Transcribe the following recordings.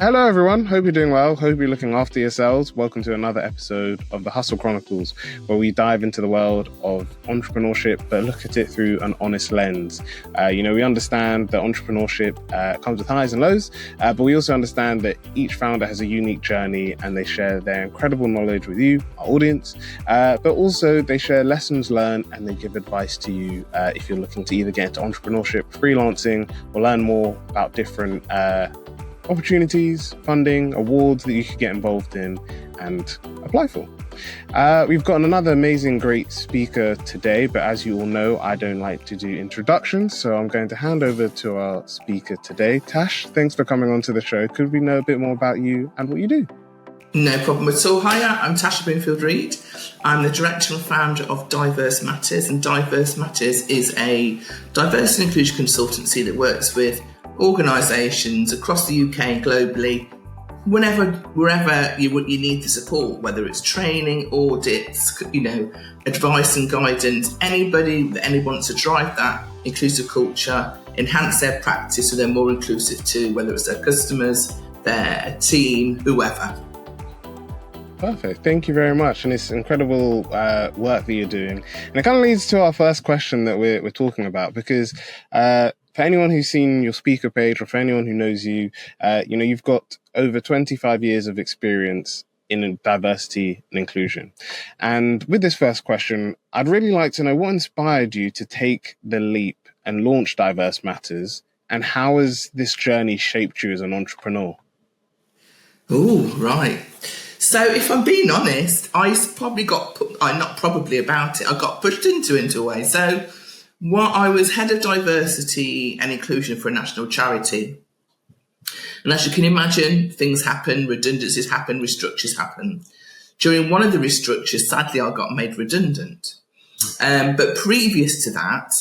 Hello, everyone. Hope you're doing well. Hope you're looking after yourselves. Welcome to another episode of the Hustle Chronicles, where we dive into the world of entrepreneurship, but look at it through an honest lens. We understand that entrepreneurship comes with highs and lows, but we also understand that each founder has a unique journey and they share their incredible knowledge with you, our audience, but also they share lessons learned and they give advice to you if you're looking to either get into entrepreneurship, freelancing, or learn more about different opportunities, funding, awards that you could get involved in and apply for. We've got another amazing, great speaker today, but as you all know, I don't like to do introductions, so I'm going to hand over to our speaker today. Tash, thanks for coming onto the show. Could we know a bit more about you and what you do? No problem at all. Hiya, I'm Tasha Bloomfield-Reid. I'm the director and founder of Diverse Matters, and Diverse Matters is a diversity and inclusion consultancy that works with organisations across the UK and globally, wherever you need the support, whether it's training, audits, advice and guidance, anybody that wants to drive that inclusive culture, enhance their practice so they're more inclusive too, whether it's their customers, their team, whoever. Perfect. Thank you very much. And it's incredible work that you're doing. And it kind of leads to our first question that we're talking about, because for anyone who's seen your speaker page or for anyone who knows you, you've got over 25 years of experience in diversity and inclusion. And with this first question, I'd really like to know what inspired you to take the leap and launch Diverse Matters, and how has this journey shaped you as an entrepreneur? Oh, right. So if I'm being honest, I got pushed into it in a way. So I was head of diversity and inclusion for a national charity. And as you can imagine, things happen, redundancies happen, restructures happen. During one of the restructures, sadly, I got made redundant. But previous to that,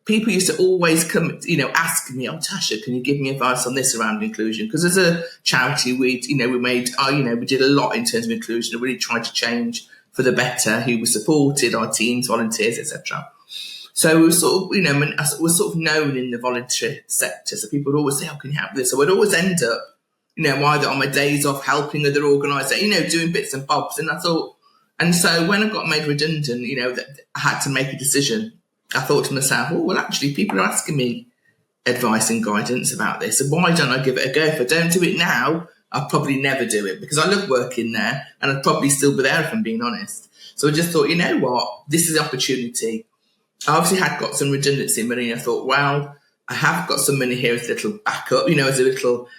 people used to always come, ask me, "Oh, Tasha, can you give me advice on this around inclusion?" Because as a charity, we did a lot in terms of inclusion and really tried to change for the better, who was supported, our teams, volunteers, etc. So we were sort of known in the volunteer sector. So people would always say, "How can you help with this?" So I'd always end up, either on my days off helping other organisations, doing bits and bobs. And so when I got made redundant, I had to make a decision. I thought to myself, actually, people are asking me advice and guidance about this. So why don't I give it a go? If I don't do it now, I'll probably never do it, because I love working there and I'd probably still be there if I'm being honest. So I just thought, you know what, this is an opportunity. I obviously had got some redundancy money, and I thought, well, I have got some money here as a little backup, as a little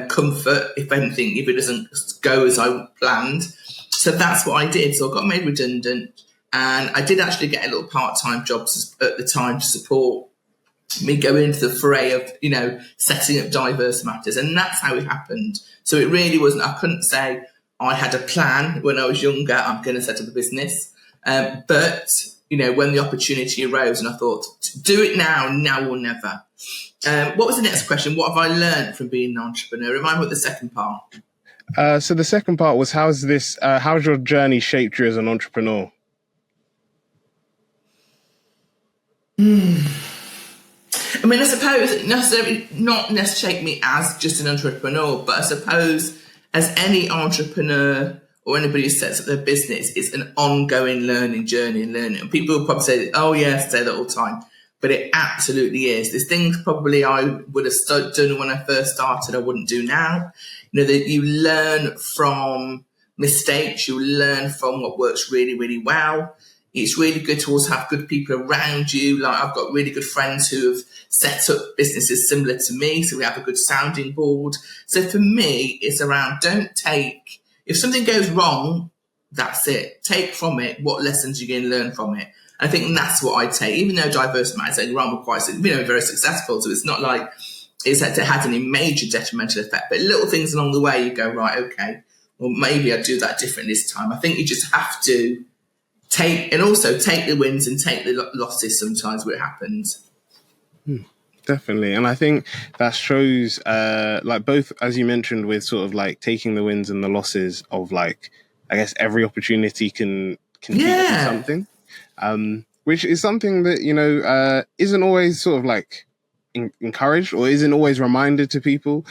comfort if it doesn't go as I planned. So that's what I did. So I got made redundant, and I did actually get a little part-time job at the time to support me going into the fray of, setting up Diverse Matters. And that's how it happened. So it really wasn't, I couldn't say I had a plan when I was younger, I'm going to set up a business. But when the opportunity arose, and I thought, do it now or never. What was the next question? What have I learned from being an entrepreneur? Remind me what the second part. So the second part was, how's your journey shaped you as an entrepreneur? I mean, I suppose not necessarily shaped me as just an entrepreneur, but I suppose as any entrepreneur or anybody who sets up their business, it's an ongoing learning journey and learning. And people will probably say, "Oh, yes, say that all the time." But it absolutely is. There's things probably I would have done when I first started I wouldn't do now. That you learn from mistakes. You learn from what works really, really well. It's really good to also have good people around you. Like, I've got really good friends who have set up businesses similar to me, so we have a good sounding board. So for me, it's around, if something goes wrong, that's it. Take from it what lessons you're going to learn from it. I think that's what I take. Even though Diverse Matters were quite, very successful, so it's not like it had any major detrimental effect. But little things along the way, you go, right, okay, well, maybe I'd do that different this time. I think you just have to take the wins and take the losses sometimes where it happens. Definitely. And I think that shows, both, as you mentioned, with sort of like taking the wins and the losses of, like, I guess every opportunity can teach you something, which is something that, isn't always sort of like encouraged or isn't always reminded to people.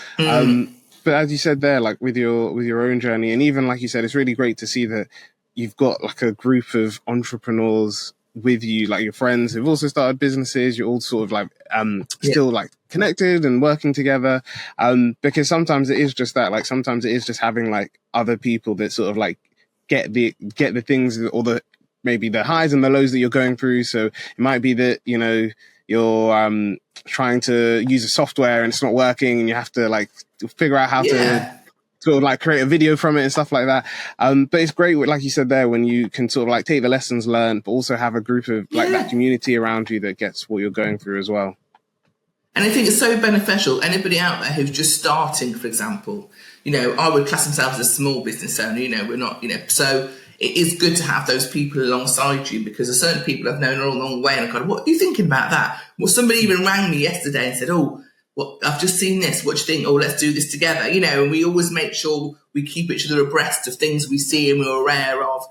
But as you said there, like with your own journey, and even like you said, it's really great to see that you've got like a group of entrepreneurs with you, like your friends who've also started businesses. You're all sort of like still like connected and working together. Because sometimes it is just that, like sometimes it is just having like other people that sort of like get the things or the maybe the highs and the lows that you're going through. So it might be that, you know, you're trying to use a software and it's not working and you have to like figure out how to sort of like create a video from it and stuff like that. But it's great, like you said there, when you can sort of like take the lessons learned, but also have a group of like that community around you that gets what you're going through as well. And I think it's so beneficial. Anybody out there who's just starting, for example, you know, I would class themselves as a small business owner, you know, we're not, you know, so it is good to have those people alongside you, because there's certain people I've known all along the way and I've gone, what are you thinking about that? Well, somebody even rang me yesterday and said, oh, well, I've just seen this. What do you think? Oh, let's do this together. You know, and we always make sure we keep each other abreast of things we see and we're aware of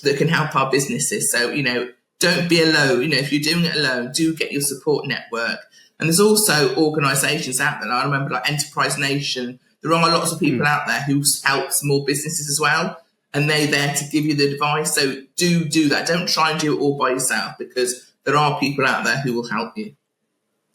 that can help our businesses. So, you know, don't be alone. You know, if you're doing it alone, do get your support network. And there's also organisations out there. I remember like Enterprise Nation. There are lots of people out there who help small businesses as well. And they're there to give you the advice. So do that. Don't try and do it all by yourself, because there are people out there who will help you.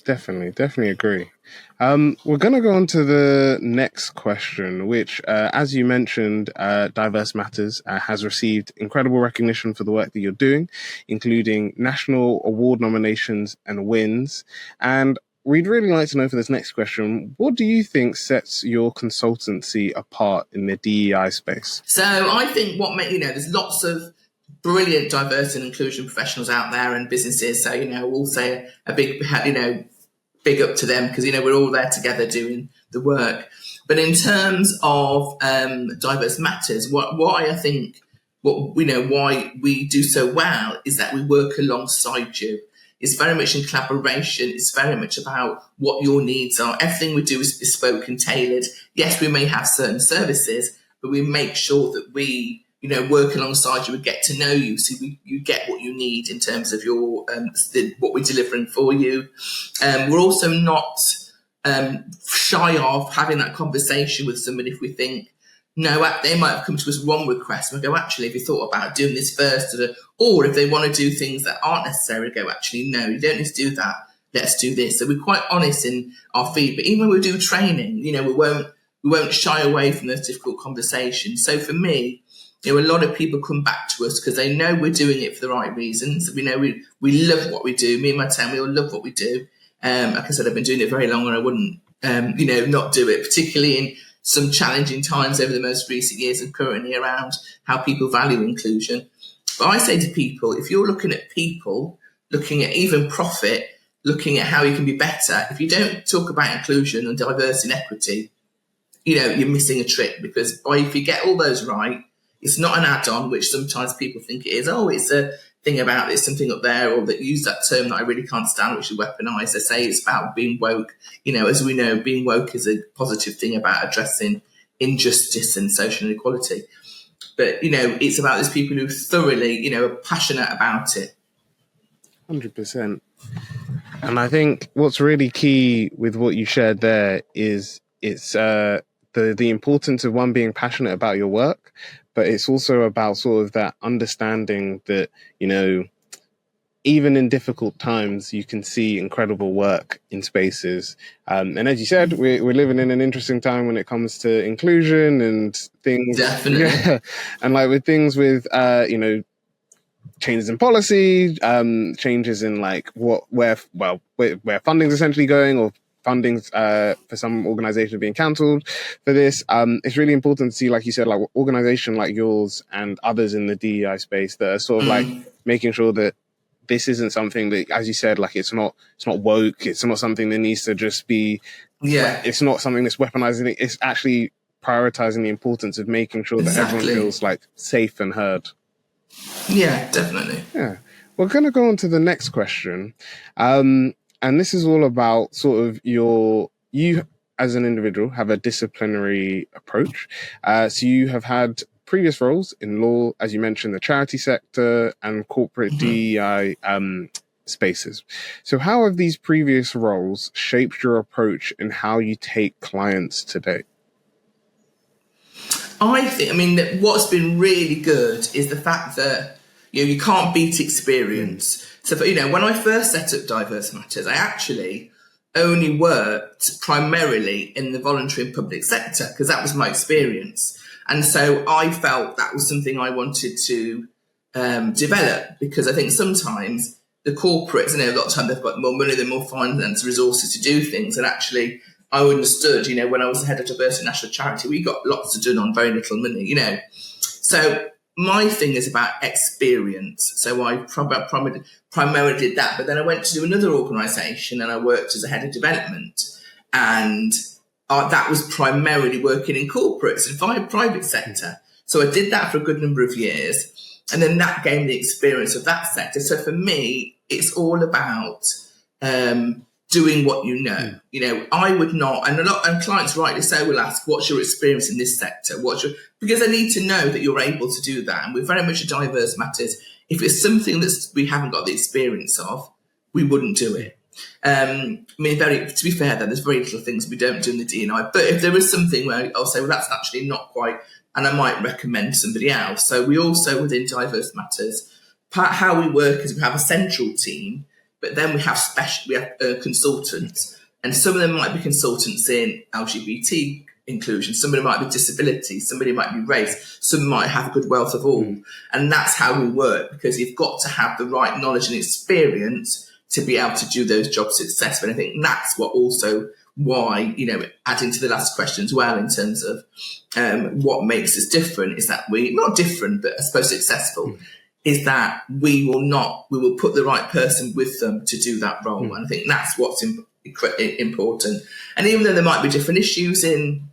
Definitely agree. We're going to go on to the next question, which, as you mentioned, Diverse Matters has received incredible recognition for the work that you're doing, including national award nominations and wins. And we'd really like to know for this next question, what do you think sets your consultancy apart in the DEI space? So I think there's lots of brilliant diversity and inclusion professionals out there and businesses. So, you know, we'll say a big up to them, because, you know, we're all there together doing the work. But in terms of Diverse Matters, why we do so well is that we work alongside you. It's very much in collaboration. It's very much about what your needs are. Everything we do is bespoke and tailored. Yes, we may have certain services, but we make sure that we, you know, work alongside you and get to know you, so you get what you need in terms of your what we're delivering for you. We're also not shy of having that conversation with somebody if we think, no, they might have come to us with one request, and we go, actually, have you thought about doing this first? Or if they want to do things that aren't necessary, we go, actually, no, you don't need to do that. Let's do this. So we're quite honest in our feedback. Even when we do training, you know, we won't shy away from those difficult conversations. So for me, you know, a lot of people come back to us because they know we're doing it for the right reasons. We know we love what we do. Me and my team, we all love what we do. Like I said, I've been doing it very long, and I wouldn't, not do it, particularly in some challenging times over the most recent years and currently around how people value inclusion. But I say to people, if you're looking at people, looking at even profit, looking at how you can be better, if you don't talk about inclusion and diversity and equity, you know, you're missing a trick, because if you get all those right, it's not an add-on, which sometimes people think it is. Oh, it's a thing about there's something up there, or that use that term that I really can't stand, which is weaponized. They say it's about being woke. You know, as we know, being woke is a positive thing about addressing injustice and social inequality. But, you know, it's about those people who thoroughly, you know, are passionate about it. 100%. And I think what's really key with what you shared there is it's the importance of one being passionate about your work, but it's also about sort of that understanding that, you know, even in difficult times, you can see incredible work in spaces. And as you said, we're living in an interesting time when it comes to inclusion and things. Definitely. Yeah. And like with things with, changes in policy, changes in like where funding's essentially going, or funding for some organizations being cancelled for this. It's really important to see, like you said, like organization like yours and others in the DEI space that are sort of like making sure that this isn't something that, as you said, like it's not woke. It's not something that needs to just be. Yeah. It's not something that's weaponizing it. It's actually prioritizing the importance of making sure that everyone feels like safe and heard. Yeah, definitely. Yeah. We're going to go on to the next question. And this is all about sort of you as an individual have a disciplinary approach. So you have had previous roles in law, as you mentioned, the charity sector and corporate DEI spaces. So how have these previous roles shaped your approach and how you take clients today? I think, I mean, that what's been really good is the fact that, you can't beat experience. So, when I first set up Diverse Matters, I actually only worked primarily in the voluntary and public sector because that was my experience. And so I felt that was something I wanted to develop, because I think sometimes the corporates, a lot of time they've got more money, they're more finance resources to do things. And actually, I understood, when I was the head of diversity national charity, we got lots to do on very little money, So my thing is about experience. So I primarily did that. But then I went to do another organisation and I worked as a head of development. And that was primarily working in corporates and private sector. So I did that for a good number of years. And then that gave me the experience of that sector. So for me, it's all about doing what you know. I would not, and clients rightly so will ask, what's your experience in this sector? Because I need to know that you're able to do that. And we're very much a Diverse Matters. If it's something that we haven't got the experience of, we wouldn't do it. To be fair, though, there's very little things we don't do in the D&I. But if there is something where I'll say, well, that's actually not quite, and I might recommend somebody else. So we also, within Diverse Matters, how we work is we have a central team, but then we have consultants, and some of them might be consultants in LGBT inclusion, somebody might be disability, somebody might be race, some might have a good wealth of all. And that's how we work, because you've got to have the right knowledge and experience to be able to do those jobs successfully. And I think that's why, adding to the last question as well, in terms of what makes us different, is that not different, but I suppose successful, is that we will put the right person with them to do that role. And I think that's what's important. And even though there might be different issues in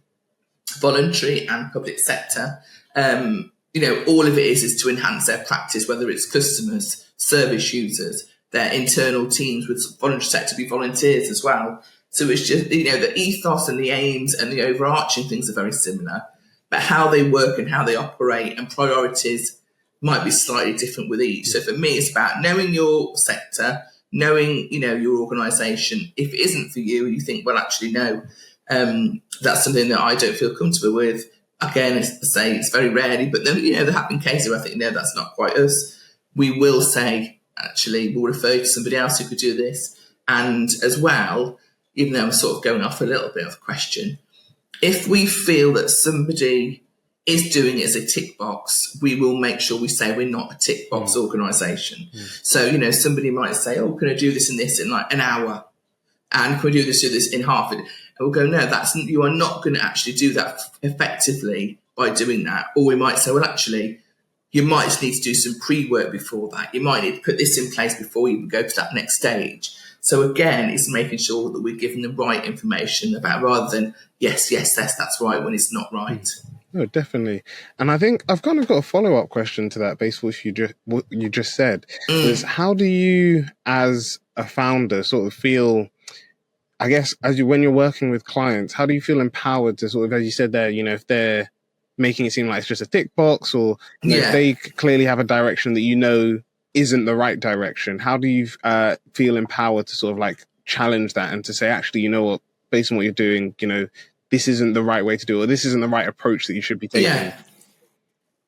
voluntary and public sector, all of it is to enhance their practice, whether it's customers, service users, their internal teams with voluntary sector be volunteers as well. So it's just, the ethos and the aims and the overarching things are very similar, but how they work and how they operate and priorities might be slightly different with each. So for me, it's about knowing your sector, knowing, your organisation. If it isn't for you and you think, well, actually, no, that's something that I don't feel comfortable with. Again, it's very rarely, but then, there have been cases where I think, no, that's not quite us. We will say, actually, we'll refer you to somebody else who could do this. And as well, even though I'm sort of going off a little bit of a question, if we feel that somebody is doing it as a tick box, we will make sure we say we're not a tick box organisation. So, somebody might say, oh, can I do this and this in like an hour? And can we do this in half? And we'll go, no, you are not going to actually do that effectively by doing that. Or we might say, well, actually, you might just need to do some pre-work before that. You might need to put this in place before you go to that next stage. So again, it's making sure that we're giving the right information about, rather than yes, that's right, when it's not right. No, definitely. And I think I've kind of got a follow-up question to that based on what you just said. Is how do you, as a founder, sort of feel, I guess, when you're working with clients, how do you feel empowered to sort of, as you said there, if they're making it seem like it's just a tick box, or if they clearly have a direction that isn't the right direction, how do you feel empowered to sort of like challenge that and to say, actually, what, based on what you're doing, this isn't the right way to do it, or this isn't the right approach that you should be taking? Yeah.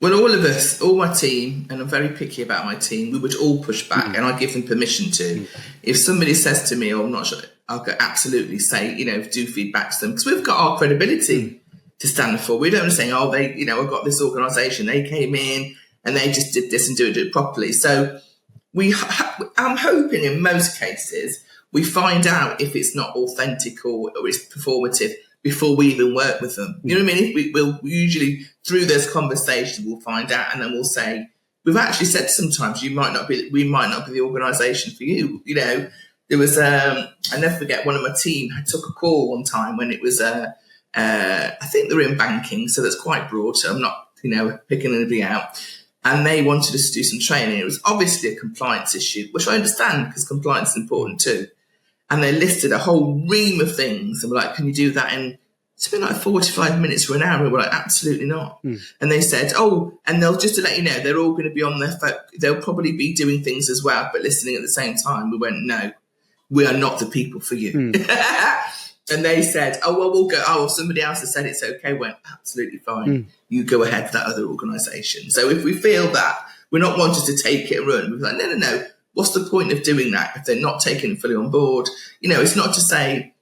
Well, all of us, all my team, and I'm very picky about my team, we would all push back, and I give them permission to. If somebody says to me, oh, I'm not sure, I'll absolutely say, do feedback to them, because we've got our credibility to stand for. We don't say, oh, they, I've got this organisation, they came in and they just did this and did it properly. So I'm hoping in most cases we find out if it's not authentic or it's performative before we even work with them. You know what I mean? We'll usually, through those conversations, we'll find out, and then we'll say, we've actually said sometimes we might not be the organisation for you. There was, I never forget, one of my team took a call one time when it was, I think they were in banking, so that's quite broad, so I'm not, picking anybody out. And they wanted us to do some training. It was obviously a compliance issue, which I understand because compliance is important too. And they listed a whole ream of things and were like, can you do that in, it's been like 45 minutes or an hour? And we're like, absolutely not. And they said, and they'll just to let you know, they're all going to be on their phone. They'll probably be doing things as well, but listening at the same time. We went, no, we are not the people for you. and they said, oh, well, we'll go. Oh, well, somebody else has said it's okay. Went, absolutely fine. You go ahead with that other organisation. So if we feel that we're not wanting to take it and run, we're like, no. What's the point of doing that if they're not taking it fully on board? It's not to say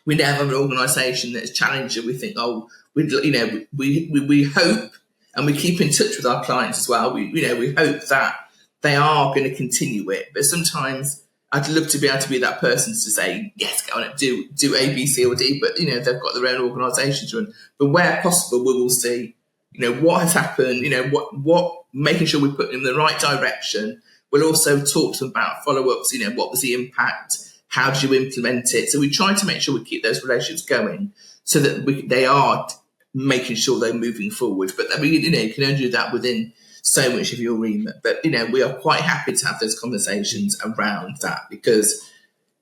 we never have an organisation that's challenging. We think, oh, we hope, and we keep in touch with our clients as well. We hope that they are going to continue it, but sometimes I'd love to be able to be that person to say, yes, go on and do A, B, C, or D, but they've got their own organisation to run. But where possible, we will see, what has happened, what making sure we put them in the right direction. We'll also talk to them about follow-ups, what was the impact? How do you implement it? So we try to make sure we keep those relationships going so that they are making sure they're moving forward. But you can only do that within so much of your remit. But, we are quite happy to have those conversations around that, because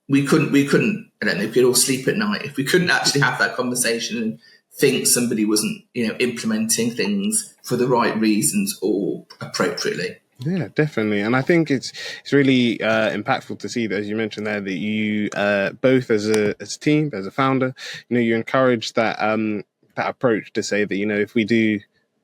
we couldn't, I don't know if we'd all sleep at night if we couldn't actually have that conversation and think somebody wasn't, implementing things for the right reasons or appropriately. Yeah, definitely. And I think it's really impactful to see that, as you mentioned there, that you both as a team, as a founder, you encourage that approach to say that, if we do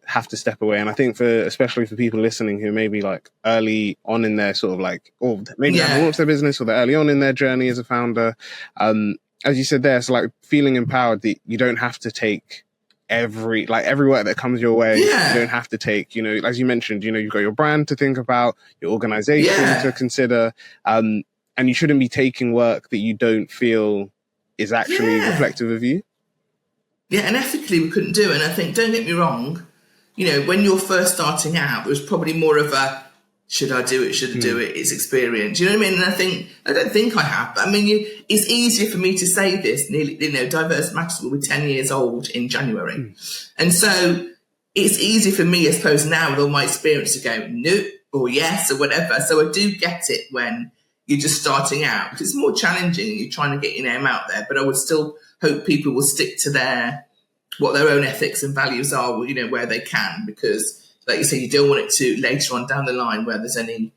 have to step away. And I think especially for people listening who may be like early on in their sort of like, or maybe haven't launched their business, or they're early on in their journey as a founder, as you said there, it's like feeling empowered that you don't have to take every work that comes your way. You don't have to take, as you mentioned, you've got your brand to think about, your organization to consider, and you shouldn't be taking work that you don't feel is actually reflective of you. Yeah, and ethically we couldn't do it. And I think, don't get me wrong, when you're first starting out, there was probably more of a, should I do it? Should I do it? It's experience. You know what I mean? And I don't think I have. But I mean, it's easier for me to say this. Nearly, Diverse Matters will be 10 years old in January. And so it's easy for me, I suppose, now with all my experience to go, no, or yes, or whatever. So I do get it when you're just starting out, because it's more challenging and you're trying to get your name out there. But I would still hope people will stick to what their own ethics and values are, where they can, because like you say, you don't want it to later on down the line where there's any,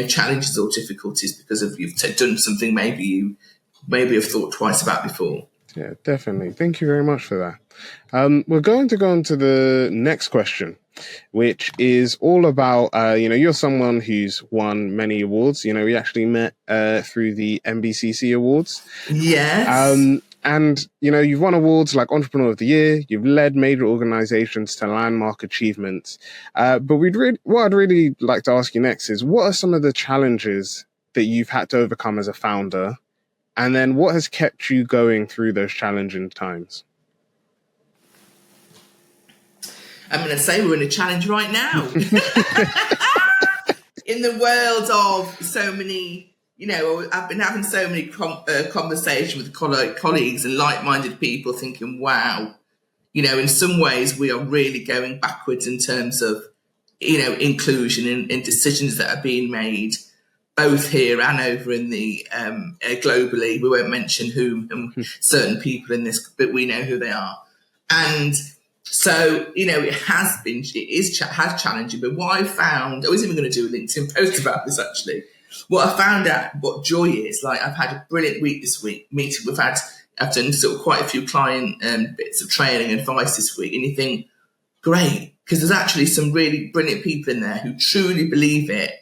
challenges or difficulties because of you've done something maybe you have thought twice about before. Yeah, definitely. Thank you very much for that. We're going to go on to the next question, which is all about, you're someone who's won many awards. We actually met through the MBCC Awards. Yes. And, you've won awards like Entrepreneur of the Year, you've led major organizations to landmark achievements. But what I'd really like to ask you next is, what are some of the challenges that you've had to overcome as a founder? And then what has kept you going through those challenging times? I'm going to say we're in a challenge right now. In the world of so many, I've been having so many conversations with colleagues and like-minded people thinking, wow, in some ways we are really going backwards in terms of, inclusion in decisions that are being made, both here and over in the globally. We won't mention whom certain people in this, but we know who they are. And so, it has challenging. But what I found, I was even going to do a LinkedIn post about this actually. What I found out, what joy is, like I've had a brilliant week this week. I've done sort of quite a few client bits of training and advice this week, and you think, great, because there's actually some really brilliant people in there who truly believe it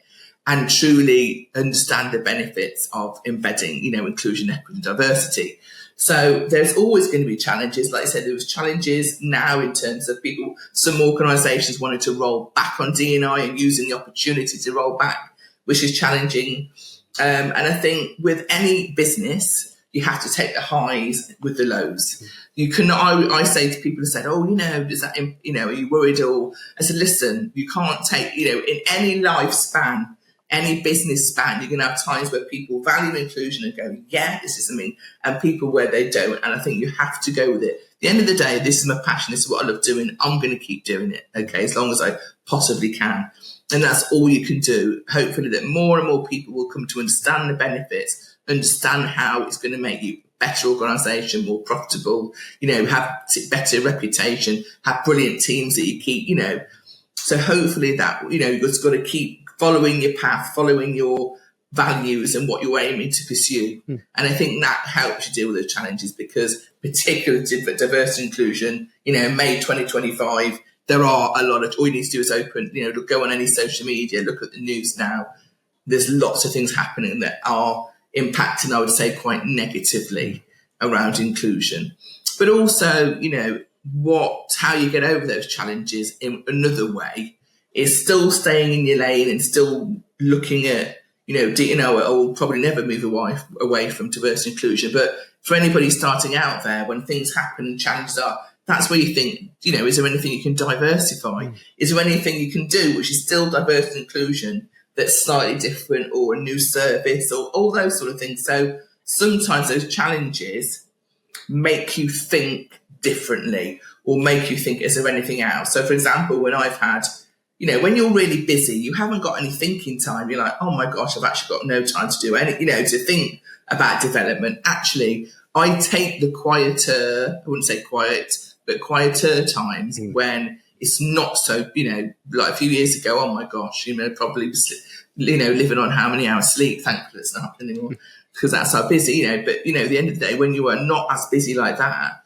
and truly understand the benefits of embedding, inclusion, equity, and diversity. So there's always going to be challenges. Like I said, there was challenges now in terms of people. Some organisations wanted to roll back on D&I and using the opportunity to roll back, which is challenging. And I think with any business, you have to take the highs with the lows. You can. I say to people who said, "Oh, does that? Are you worried?" Or I said, "Listen, you can't take. In any lifespan, any business span, you're going to have times where people value inclusion and go, yeah, this is something, and people where they don't. And I think you have to go with it. At the end of the day, this is my passion. This is what I love doing. I'm going to keep doing it. Okay, as long as I possibly can." And that's all you can do. Hopefully that more and more people will come to understand the benefits, understand how it's going to make you a better organisation, more profitable, have better reputation, have brilliant teams that you keep, So hopefully that, you've just got to keep following your path, following your values and what you're aiming to pursue. And I think that helps you deal with those challenges, because particularly for diversity and inclusion, May 2025, there are a lot of, all you need to do is open, go on any social media, look at the news now. There's lots of things happening that are impacting, I would say, quite negatively around inclusion. But also, how you get over those challenges in another way is still staying in your lane and still looking at, I will probably never move away from diversity and inclusion. But for anybody starting out there, when things happen and challenges are, that's where you think, is there anything you can diversify? Is there anything you can do which is still diversity and inclusion that's slightly different, or a new service, or all those sort of things? So sometimes those challenges make you think differently, or make you think, is there anything else? So, for example, when I've had, when you're really busy, you haven't got any thinking time. You're like, oh my gosh, I've actually got no time to do any, to think about development. Actually, I take the quieter, I wouldn't say quiet, but quieter times when it's not so, like a few years ago, oh my gosh, probably, living on how many hours sleep. Thankfully, it's not happening anymore, because that's how busy, but, at the end of the day, when you are not as busy like that,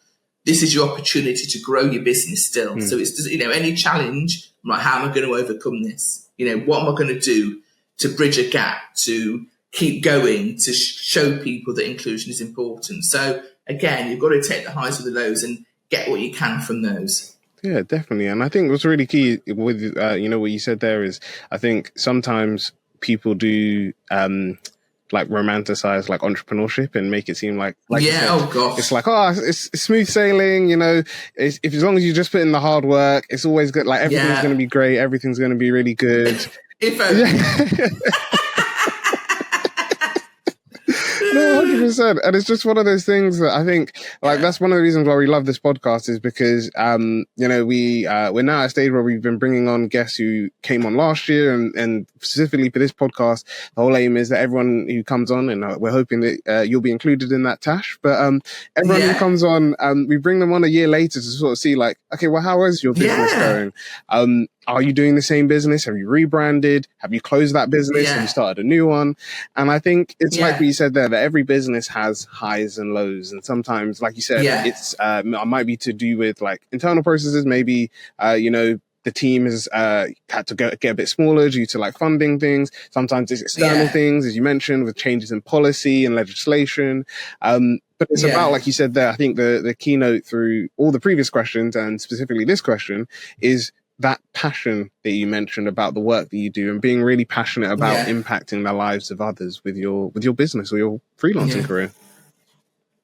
this is your opportunity to grow your business still. So it's, any challenge, I'm like, how am I going to overcome this? What am I going to do to bridge a gap, to keep going, to show people that inclusion is important? So again, you've got to take the highs with the lows and get what you can from those. Yeah, definitely. And I think what's really key with, what you said there is, I think sometimes people do, romanticize entrepreneurship and make it seem like yeah, oh gosh, it's like, it's smooth sailing, if as long as you just put in the hard work, it's always good. Like everything's going to be great. Everything's going to be really good. No, 100%. And it's just one of those things that I think, that's one of the reasons why we love this podcast, is because, we're now at a stage where we've been bringing on guests who came on last year, and specifically for this podcast, the whole aim is that everyone who comes on, and we're hoping that you'll be included in that, Tash, but everyone who comes on, we bring them on a year later to sort of see okay, well, how is your business going? Are you doing the same business? Have you rebranded? Have you closed that business? Have you started a new one? And I think it's like what you said there, that every business has highs and lows. And sometimes, like you said, it's might be to do with internal processes. Maybe, the team has had to get a bit smaller due to funding things. Sometimes it's external things, as you mentioned, with changes in policy and legislation. But it's about, like you said there, I think the keynote through all the previous questions, and specifically this question, is that passion that you mentioned about the work that you do, and being really passionate about impacting the lives of others with your business or your freelancing career.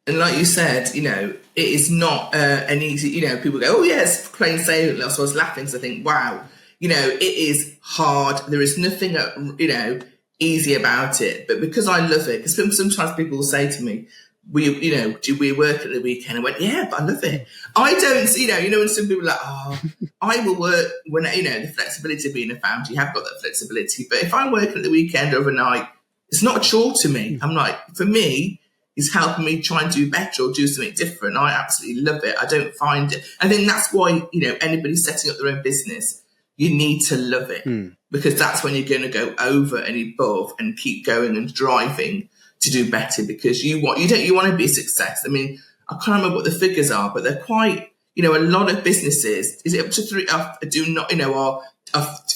And like you said, it is not an easy, people go, oh yeah, it's plain sailing. So I was laughing because I think, wow, it is hard. There is nothing, easy about it. But because I love it, because sometimes people will say to me, do we work at the weekend? I went, yeah, but I love it. I don't, when some people are like, I will work when, the flexibility of being a founder, you have got that flexibility. But if I'm working at the weekend overnight, it's not a chore to me. I'm like, for me, it's helping me try and do better or do something different. I absolutely love it. I don't find it. I think that's why, anybody setting up their own business, you need to love it, because that's when you're going to go over and above and keep going and driving to do better, because you want to be a success. I mean, I can't remember what the figures are, but they're quite, a lot of businesses, is it up to 3, do not, or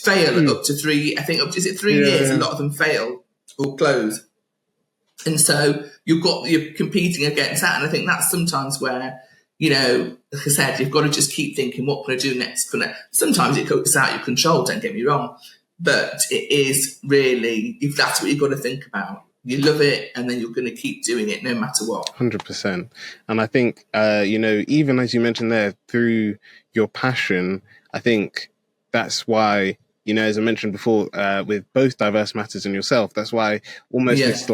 fail up to 3, I think, is it 3 years? A lot of them fail or close. And so you're competing against that. And I think that's sometimes where, like I said, you've got to just keep thinking, what can I do next? Sometimes it goes out your control, don't get me wrong. But it is really, if that's what you've got to think about, you love it, and then you're going to keep doing it no matter what. 100%. And I think, even as you mentioned there, through your passion, I think that's why, as I mentioned before, with both Diverse Matters and yourself, that's why almost it's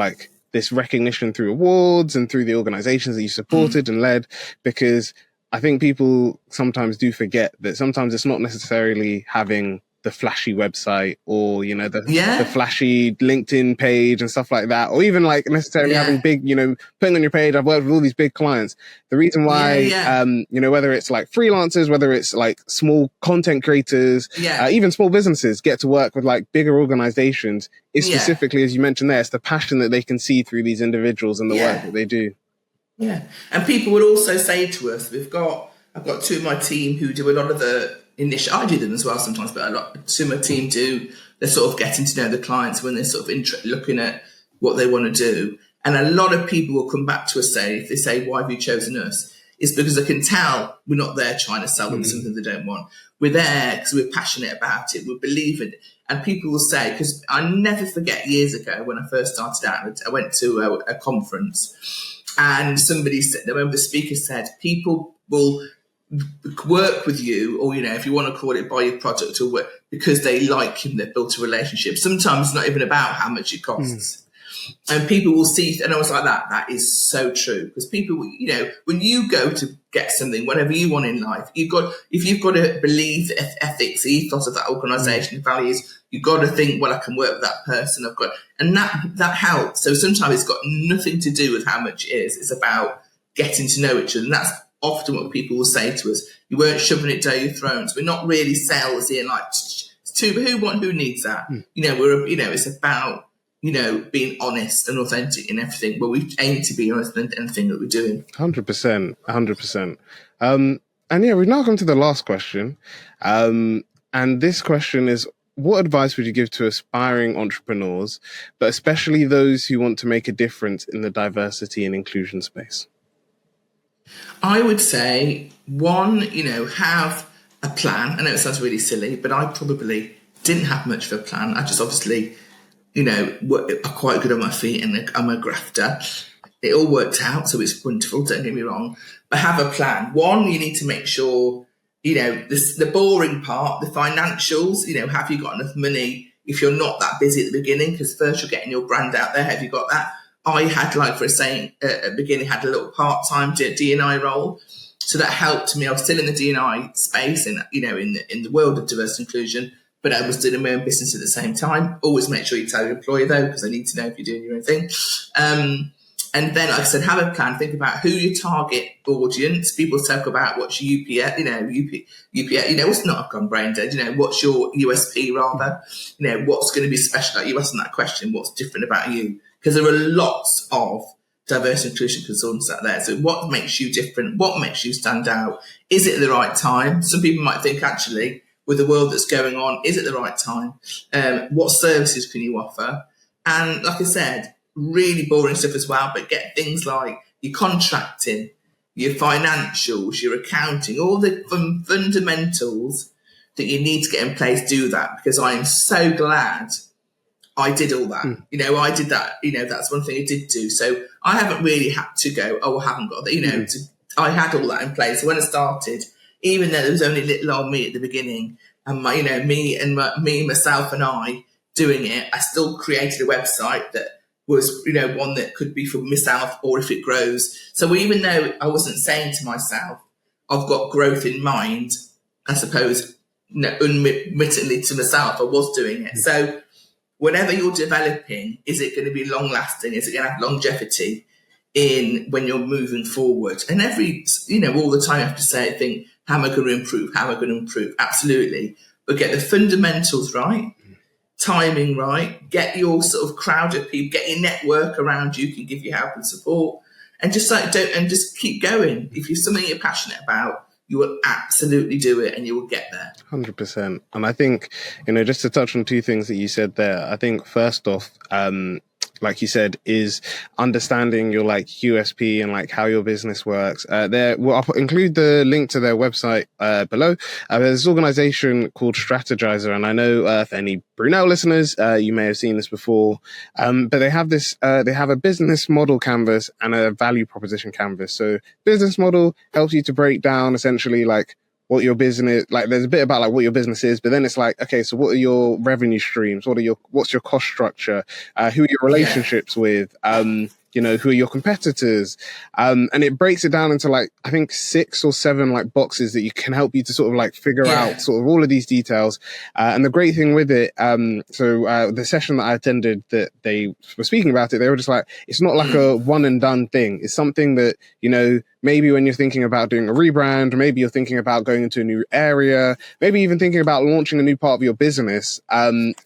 this recognition through awards and through the organizations that you supported and led, because I think people sometimes do forget that sometimes it's not necessarily having the flashy website, or, you know, the Yeah. flashy LinkedIn page and stuff like that, or even like necessarily having big, you know, putting on your page, I've worked with all these big clients. The reason why, you know, whether it's like freelancers, whether it's like small content creators, even small businesses get to work with like bigger organizations, is specifically, as you mentioned there, it's the passion that they can see through these individuals and the work that they do. Yeah. And people would also say to us, I've got two of my team who do a lot of the initial, I do them as well sometimes, but two of my team do, they're sort of getting to know the clients when they're sort of looking at what they want to do. And a lot of people will come back to us, if they say, why have you chosen us? It's because I can tell we're not there trying to sell them something they don't want. We're there because we're passionate about it. We believe in it. And people will say, because I never forget years ago when I first started out, I went to a conference and somebody said, I remember the speaker said, people will work with you, or, you know, if you want to call it, buy your product or work, because they like you and they've built a relationship. Sometimes it's not even about how much it costs. And people will see, and I was like, that is so true. Because people, you know, when you go to get something, whatever you want in life, if you've got to believe the ethics, the ethos of that organisation, values, you've got to think, well, I can work with that person. And that helps. So sometimes it's got nothing to do with how much it is. It's about getting to know each other. And that's often what people will say to us. You weren't shoving it down your throats. We're not really salesy and like, who needs that? You know, it's about, you know, being honest and authentic in everything. But we aim to be honest in anything that we're doing. 100%. And yeah, we've now come to the last question. And this question is, what advice would you give to aspiring entrepreneurs, but especially those who want to make a difference in the diversity and inclusion space? I would say, one, you know, have a plan. I know it sounds really silly, but I probably didn't have much of a plan. I just obviously, you know, are quite good on my feet and I'm a grafter. It all worked out, so it's wonderful, don't get me wrong. But have a plan. One, you need to make sure, you know, the boring part, the financials, you know, have you got enough money if you're not that busy at the beginning? Because first you're getting your brand out there. Have you got that? I had, like, for a saying, at the beginning, had a little part-time D&I role. So that helped me. I was still in the D&I space and, you know, in the world of diversity and inclusion, but I was doing my own business at the same time. Always make sure you tell your employer, though, because they need to know if you're doing your own thing. And then, like I said, have a plan. Think about who your target audience. People talk about what's your UPS, you know, what's not, I've gone brain dead, you know, what's your USP rather? You know, what's going to be special? Like you asking that question, what's different about you? Because there are lots of diversity and inclusion consultants out there. So what makes you different? What makes you stand out? Is it the right time? Some people might think, actually, with the world that's going on, is it the right time? What services can you offer? And like I said, really boring stuff as well, but get things like your contracting, your financials, your accounting, all the fundamentals that you need to get in place, do that, because I am so glad I did all that. You know, I did that. You know, that's one thing I did do. So I haven't really had to go, I haven't got that, you know, I had all that in place. So when I started, even though there was only little old me at the beginning, and my, you know, myself and I doing it, I still created a website that was, you know, one that could be for myself or if it grows. So even though I wasn't saying to myself, I've got growth in mind, I suppose, you know, unwittingly to myself, I was doing it. So whatever you're developing, is it going to be long lasting? Is it going to have longevity in when you're moving forward? And you know, all the time you have to think, how am I going to improve? How am I going to improve? Absolutely. But get the fundamentals right, timing right, get your sort of crowd of people, get your network around you, can give you help and support, and just just keep going. If you're something you're passionate about, you will absolutely do it and you will get there. 100%. And I think, you know, just to touch on two things that you said there, I think first off, like you said, is understanding your like USP and like how your business works. I'll include the link to their website below. There's this organization called Strategizer, and I know for any Brunel listeners, you may have seen this before, but they have they have a business model canvas and a value proposition canvas. So business model helps you to break down essentially like what your business, like there's a bit about like what your business is, but then it's like, okay, so what are your revenue streams? What's your cost structure? Who are your relationships with? You who are your competitors? And it breaks it down into like, I think 6 or 7 like boxes that you can help you to sort of like figure out sort of all of these details. And the great thing with it, the session that I attended that they were speaking about it, they were just like, it's not like a one and done thing. It's something that, maybe when you're thinking about doing a rebrand, or maybe you're thinking about going into a new area, maybe even thinking about launching a new part of your business,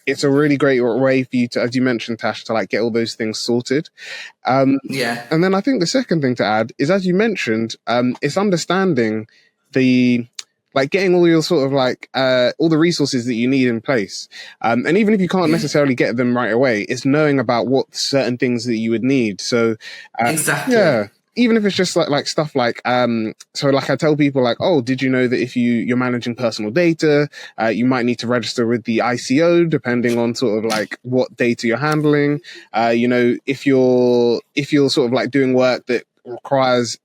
it's a really great way for you to, as you mentioned, Tash, to like get all those things sorted. And then I think the second thing to add is, as you mentioned, it's understanding getting all your sort of all the resources that you need in place. And even if you can't necessarily get them right away, it's knowing about what certain things that you would need. So, exactly. Yeah. Even if it's just like stuff like, so like I tell people like, oh, did you know that if you're managing personal data, you might need to register with the ICO, depending on sort of like what data you're handling. If you're sort of like doing work that requires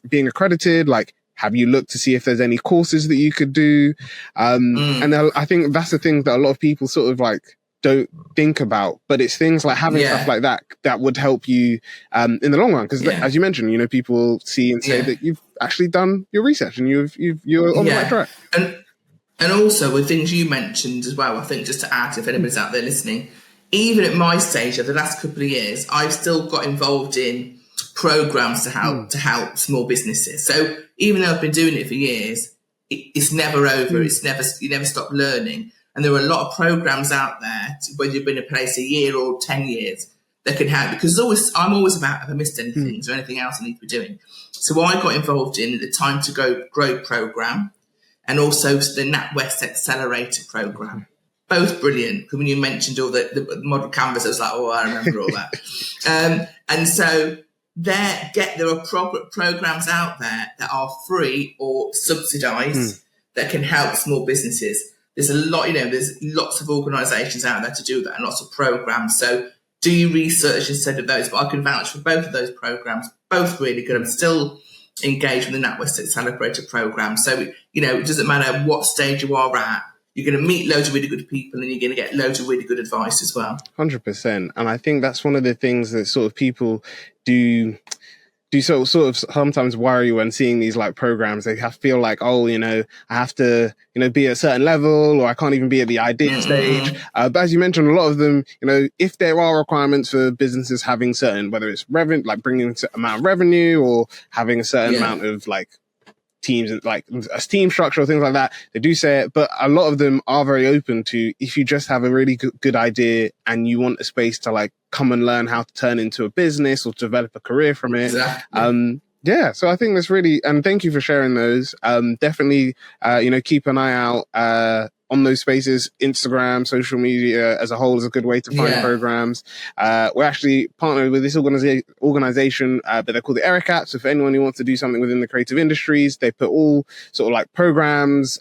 being accredited, like, have you looked to see if there's any courses that you could do? And I think that's the thing that a lot of people sort of like don't think about, but it's things like having stuff like that would help you in the long run, because as you mentioned, people see and say that you've actually done your research and you're on the right track. And also with things you mentioned as well, I think just to add, if anybody's out there listening, even at my stage of the last couple of years, I've still got involved in programs to help small businesses. So even though I've been doing it for years, it's never over. It's you never stop learning. And there are a lot of programs out there, whether you've been in place a year or 10 years, that can help. Because I'm always about, have I missed anything? Is there anything else I need to be doing? So I got involved in the Time to Grow program and also the NatWest Accelerator program. Both brilliant. Because when you mentioned all the model canvas, I was like, oh, I remember all that. And so there are programs out there that are free or subsidised that can help small businesses. There's a lot, there's lots of organisations out there to do that and lots of programs. So do your research instead of those. But I can vouch for both of those programs, both really good. I'm still engaged with the NatWest Accelerator program. So, it doesn't matter what stage you are at. You're going to meet loads of really good people and you're going to get loads of really good advice as well. 100%. And I think that's one of the things that sort of people do sort of sometimes worry when seeing these like programs. They feel like, oh, I have to, be at a certain level, or I can't even be at the idea stage. But as you mentioned, a lot of them, if there are requirements for businesses having certain, whether it's revenue, like bringing a certain amount of revenue or having a certain amount of like teams, like a team structure or things like that, they do say it. But a lot of them are very open to, if you just have a really good idea and you want a space to like come and learn how to turn into a business or develop a career from it. Exactly. So I think that's really, and thank you for sharing those. Definitely, keep an eye out on those spaces. Instagram, social media as a whole is a good way to find programs. We're actually partnered with this organization, but they're called the ERICAT. So for anyone who wants to do something within the creative industries, they put all sort of like programs,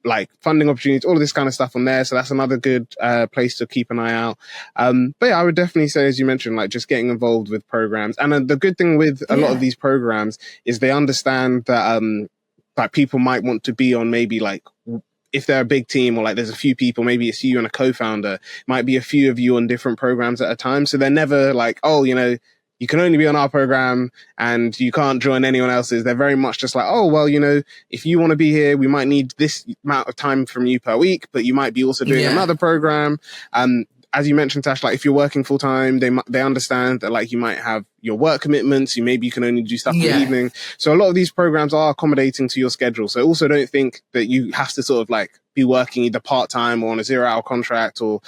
like funding opportunities, all of this kind of stuff on there. So that's another good place to keep an eye out. But yeah, I would definitely say, as you mentioned, like just getting involved with programs. And the good thing with a lot of these programs is they understand that like people might want to be on maybe like, if they're a big team or like there's a few people, maybe it's you and a co-founder, might be a few of you on different programs at a time. So they're never like, oh, you can only be on our program and you can't join anyone else's. They're very much just like, oh, well, if you want to be here, we might need this amount of time from you per week, but you might be also doing another program. As you mentioned, Tash, like if you're working full time, they understand that like you might have your work commitments. Maybe you can only do stuff in the evening. So a lot of these programs are accommodating to your schedule. So also don't think that you have to sort of like be working either part time or on a 0-hour contract or,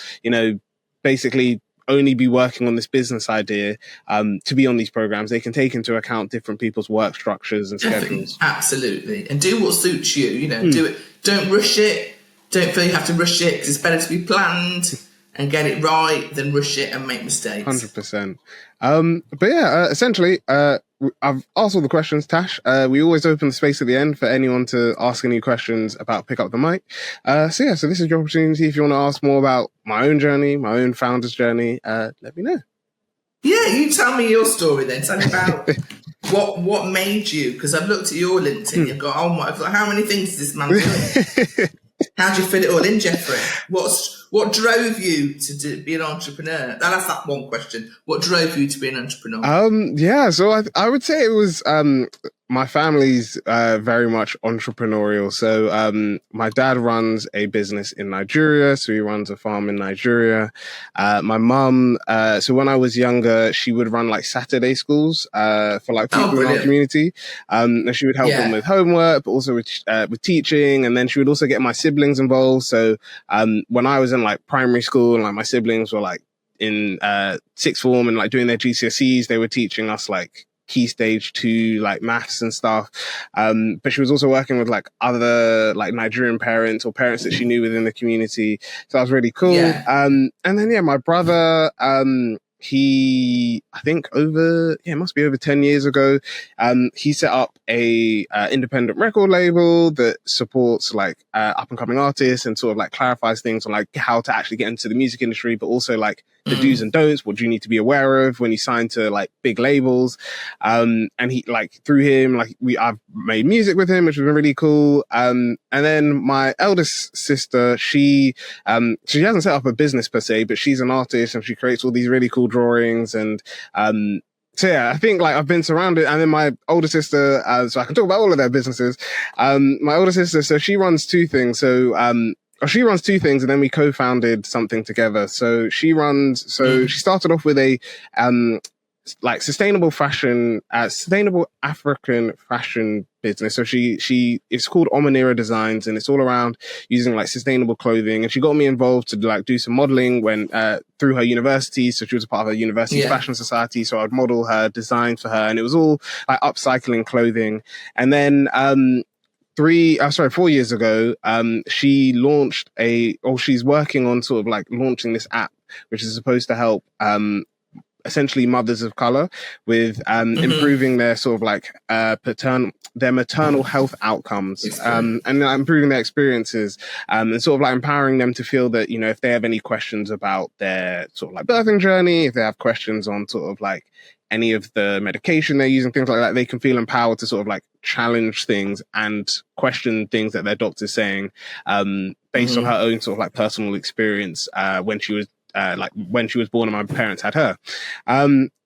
basically only be working on this business idea to be on these programs. They can take into account different people's work structures and schedules. Absolutely. And do what suits you, do it. Don't rush it. Don't feel you have to rush it, because it's better to be planned and get it right than rush it and make mistakes. 100%. But yeah, essentially, I've asked all the questions, Tash. We always open the space at the end for anyone to ask any questions about Pick Up the Mic. So this is your opportunity. If you want to ask more about my own journey, my own founder's journey, let me know. Yeah, you tell me your story then. Tell me about what made you, because I've looked at your LinkedIn, you've got, oh my God, how many things is this man doing? How do you fit it all in, Jeffrey? What drove you to be an entrepreneur? That's that one question. What drove you to be an entrepreneur? So I would say it was my family's very much entrepreneurial. So my dad runs a business in Nigeria, so he runs a farm in Nigeria. My mum, so when I was younger, she would run like Saturday schools for like people in our community, and she would help them with homework, but also with teaching, and then she would also get my siblings involved. So when I was in like primary school, and like my siblings were like in sixth form and like doing their GCSEs, they were teaching us like key stage 2 like maths and stuff, but she was also working with like other like Nigerian parents or parents that she knew within the community, so that was really cool. And then my brother, he, I think it must be over 10 years ago, he set up a independent record label that supports like up and coming artists and sort of like clarifies things on like how to actually get into the music industry, but also like the do's and don'ts, what do you need to be aware of when you sign to like big labels. And he, like, through him, like I've made music with him, which has been really cool. And then my eldest sister, she hasn't set up a business per se, but she's an artist and she creates all these really cool drawings. And so yeah, I think like I've been surrounded. And then my older sister, so I can talk about all of their businesses. My older sister, so she runs two things. She runs two things, and then we co-founded something together. So she started off with a like sustainable African fashion business. So it's called Omanira Designs, and it's all around using like sustainable clothing. And she got me involved to like do some modeling when through her university. So she was a part of her university's fashion society. So I'd model her designs for her, and it was all like upcycling clothing. And then 4 years ago, she launched she's working on sort of like launching this app, which is supposed to help essentially mothers of color with improving their sort of like their maternal health outcomes, and improving their experiences, and sort of like empowering them to feel that, you know, if they have any questions about their sort of like birthing journey, if they have questions on sort of like any of the medication they're using, things like that, they can feel empowered to sort of like challenge things and question things that their doctor's saying, based on her own sort of like personal experience when she was born and my parents had her.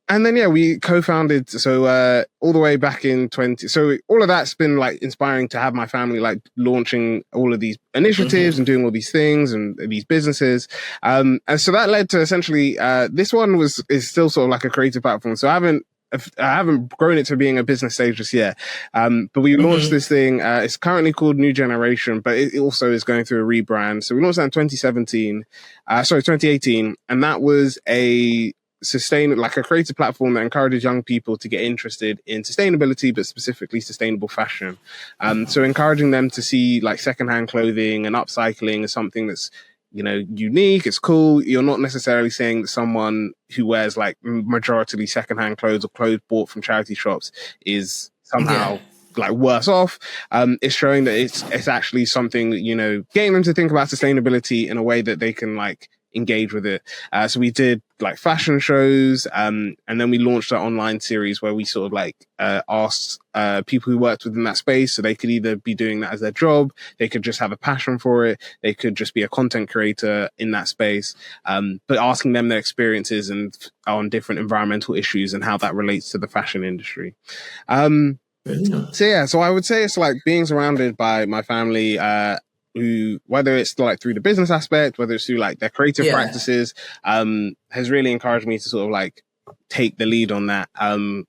And then, we co-founded, all the way back in so all of that's been like inspiring to have my family like launching all of these initiatives and doing all these things and these businesses. And so that led to essentially, this one is still sort of like a creative platform. So I haven't grown it to being a business stage just yet. But we launched this thing. It's currently called New Generation, but it also is going through a rebrand. So we launched that in 2018. And that was a creative platform that encourages young people to get interested in sustainability, but specifically sustainable fashion. So encouraging them to see like secondhand clothing and upcycling as something that's, you know, unique, it's cool. You're not necessarily saying that someone who wears like majority secondhand clothes or clothes bought from charity shops is somehow like worse off. It's showing that it's actually something that, you know, getting them to think about sustainability in a way that they can like engage with it. So we did like fashion shows, and then we launched an online series where we sort of like asked people who worked within that space, so they could either be doing that as their job, they could just have a passion for it, they could just be a content creator in that space, but asking them their experiences and on different environmental issues and how that relates to the fashion industry. So I would say it's like being surrounded by my family, who, whether it's like through the business aspect, whether it's through like their creative practices, has really encouraged me to sort of like take the lead on that,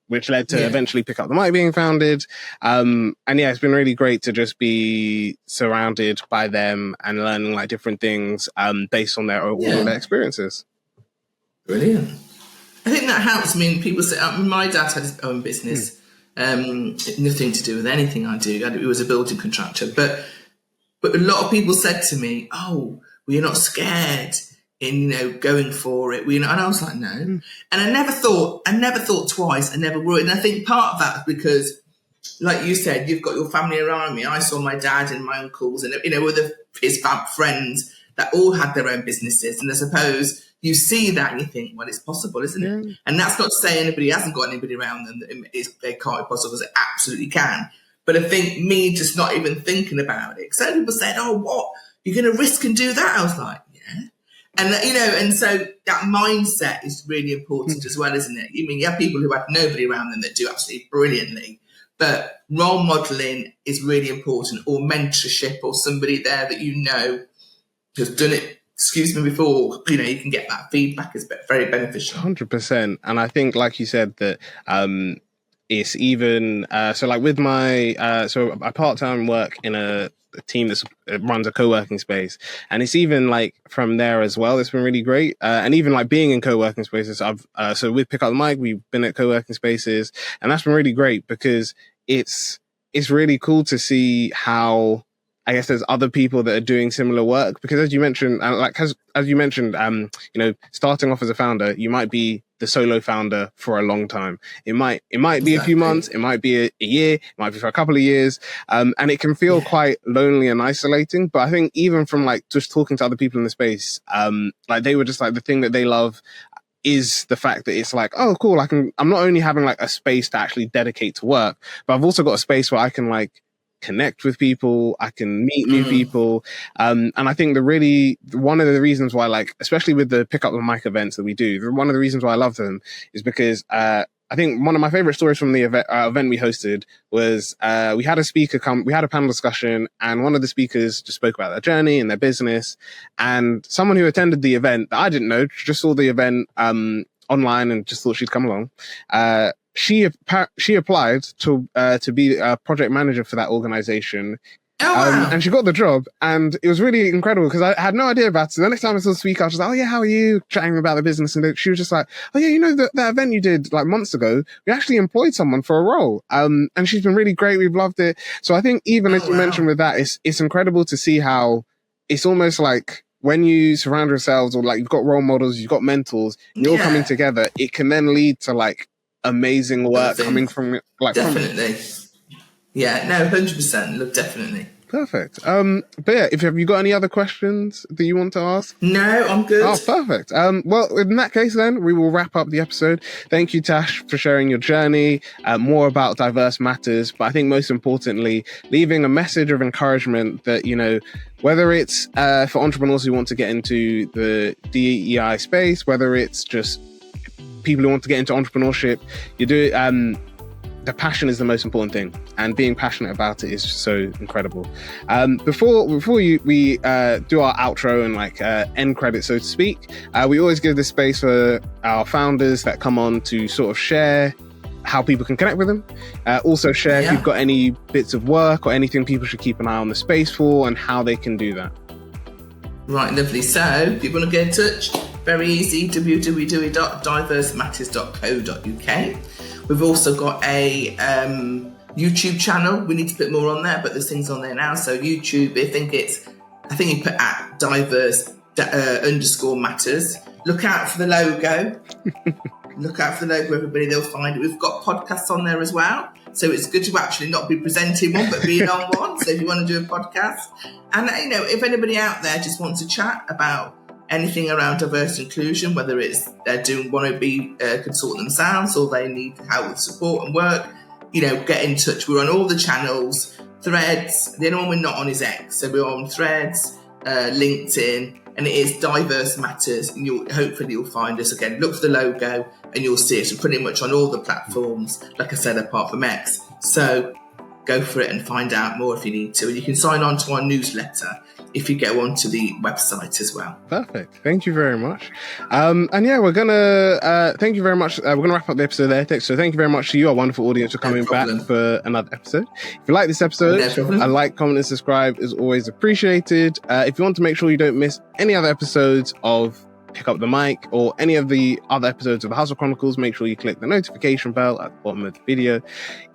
which led to eventually Pick Up the Mic being founded. And it's been really great to just be surrounded by them and learning like different things based on all of their experiences. Brilliant. I think that helps. I mean, people say, my dad had his own business, nothing to do with anything I do. He was a building contractor, but a lot of people said to me, "Oh, well, you're not scared in, you know, going for it." And I was like, "No." And I never thought twice. I never worried. And I think part of that is because, like you said, you've got your family around me. I saw my dad and my uncles and, you know, his friends that all had their own businesses. And I suppose you see that and you think, well, it's possible, isn't it? And that's not to say anybody hasn't got anybody around them that they can't be possible, because it absolutely can. But I think me just not even thinking about it. So people said, "Oh, what? you're going to risk and do that? I was like, yeah. And, and so that mindset is really important as well, isn't it? You have people who have nobody around them that do absolutely brilliantly, but role modeling is really important, or mentorship, or somebody there that has done it, before, you can get that feedback is very beneficial. 100%. And I think, like you said, that it's even, so like with my, so I part-time work in a team that runs a co-working space, and it's even like from there as well, it's been really great. And even like being in co-working spaces, so with Pick Up the Mic, we've been at co-working spaces, and that's been really great because it's really cool to see how, I guess, there's other people that are doing similar work, because as you mentioned, starting off as a founder, you might be the solo founder for a long time. It might be a few months, it might be a year, it might be for a couple of years. And it can feel quite lonely and isolating. But I think even from like just talking to other people in the space, like they were just like, the thing that they love is the fact that it's like, oh, cool. I'm not only having like a space to actually dedicate to work, but I've also got a space where I can like connect with people, I can meet new people. And I think one of the reasons why, like, especially with the Pick Up the Mic events that we do, one of the reasons why I love them is because, I think one of my favorite stories from the event we hosted was, we had a panel discussion, and one of the speakers just spoke about their journey and their business, and someone who attended the event that I didn't know, just saw the event, online and just thought she'd come along. She applied to be a project manager for that organization. Oh, wow. And she got the job, and it was really incredible because I had no idea about it. The next time I saw the speaker, I was like, oh yeah, how are you? Chatting about the business. And she was just like, oh yeah, that event you did like months ago, we actually employed someone for a role. And she's been really great. We've loved it. So I think even as you mentioned with that, it's incredible to see how it's almost like when you surround yourselves, or like you've got role models, you've got mentors, and you're all coming together, it can then lead to like amazing work coming from like definitely. Yeah, no, 100%. Look, definitely. Perfect. But yeah, have you got any other questions that you want to ask? No, I'm good. Oh, perfect. Well, in that case, then we will wrap up the episode. Thank you, Tash, for sharing your journey, more about diverse matters. But I think most importantly, leaving a message of encouragement that, whether it's for entrepreneurs who want to get into the DEI space, whether it's just people who want to get into entrepreneurship, the passion is the most important thing, and being passionate about it is just so incredible. Before we do our outro and like end credit, so to speak, we always give this space for our founders that come on to sort of share how people can connect with them. Also share if you've got any bits of work or anything people should keep an eye on the space for, and how they can do that. Right, lovely. So if you want to get in touch, very easy, www.diversematters.co.uk. We've also got a YouTube channel. We need to put more on there, but there's things on there now. So YouTube, I think you put at diverse_matters. Look out for the logo. Look out for the logo, everybody. They'll find it. We've got podcasts on there as well. So it's good to actually not be presenting one, but being on one. So if you want to do a podcast. And, if anybody out there just wants to chat about anything around diversity and inclusion, whether it's they want to be a consultant themselves, or they need help with support and work, get in touch. We're on all the channels, Threads. The only one we're not on is X. So we're on Threads, LinkedIn, and it is Diverse Matters. And hopefully you'll find us. Again, look for the logo and you'll see us. We're pretty much on all the platforms, like I said, apart from X. So go for it and find out more if you need to. And you can sign on to our newsletter if you go onto the website as well. Perfect. Thank you very much. And yeah, we're gonna thank you very much. We're gonna wrap up the episode there. So thank you very much to you, our wonderful audience, for coming back for another episode. If you like this episode, a like, comment, and subscribe is always appreciated. If you want to make sure you don't miss any other episodes of Pick Up the Mic or any of the other episodes of the Hustle Chronicles, make sure you click the notification bell at the bottom of the video.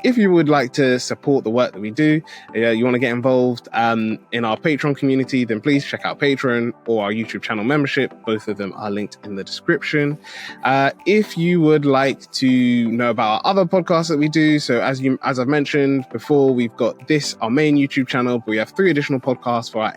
If you would like to support the work that we do, you want to get involved in our Patreon community, then please check out Patreon or our YouTube channel membership. Both of them are linked in the description. If you would like to know about our other podcasts that we do, so as I've mentioned before, we've got our main YouTube channel, but we have 3 additional podcasts for our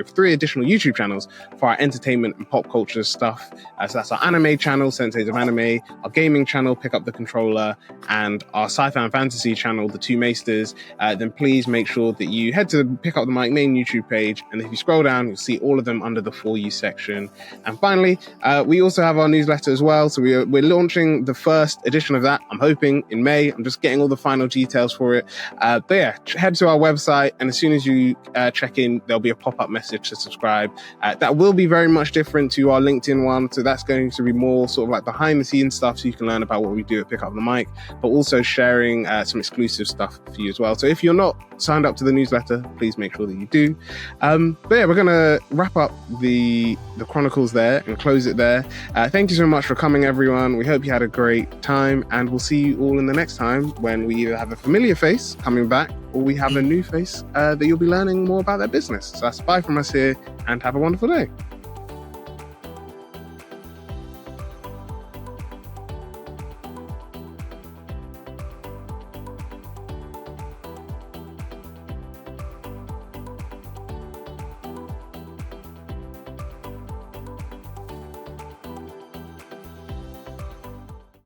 3 additional YouTube channels for our entertainment and pop culture extra stuff. So that's our anime channel, Senseis of Anime, our gaming channel, Pick Up the Controller, and our sci-fi and fantasy channel, The Two Maesters, then please make sure that you head to the Pick Up the Mic main YouTube page. And if you scroll down, you'll see all of them under the For You section. And finally, we also have our newsletter as well. So we're launching the first edition of that, I'm hoping, in May. I'm just getting all the final details for it. But yeah, head to our website, and as soon as you check in, there'll be a pop-up message to subscribe. That will be very much different to our LinkedIn one. So that's going to be more sort of like behind the scenes stuff, so you can learn about what we do at Pick Up the Mic, but also sharing some exclusive stuff for you as well. So if you're not signed up to the newsletter, please make sure that you do. But yeah, we're going to wrap up the Chronicles there and close it there. Thank you so much for coming, everyone. We hope you had a great time, and we'll see you all in the next time when we either have a familiar face coming back or we have a new face that you'll be learning more about their business. So that's bye from us here, and have a wonderful day.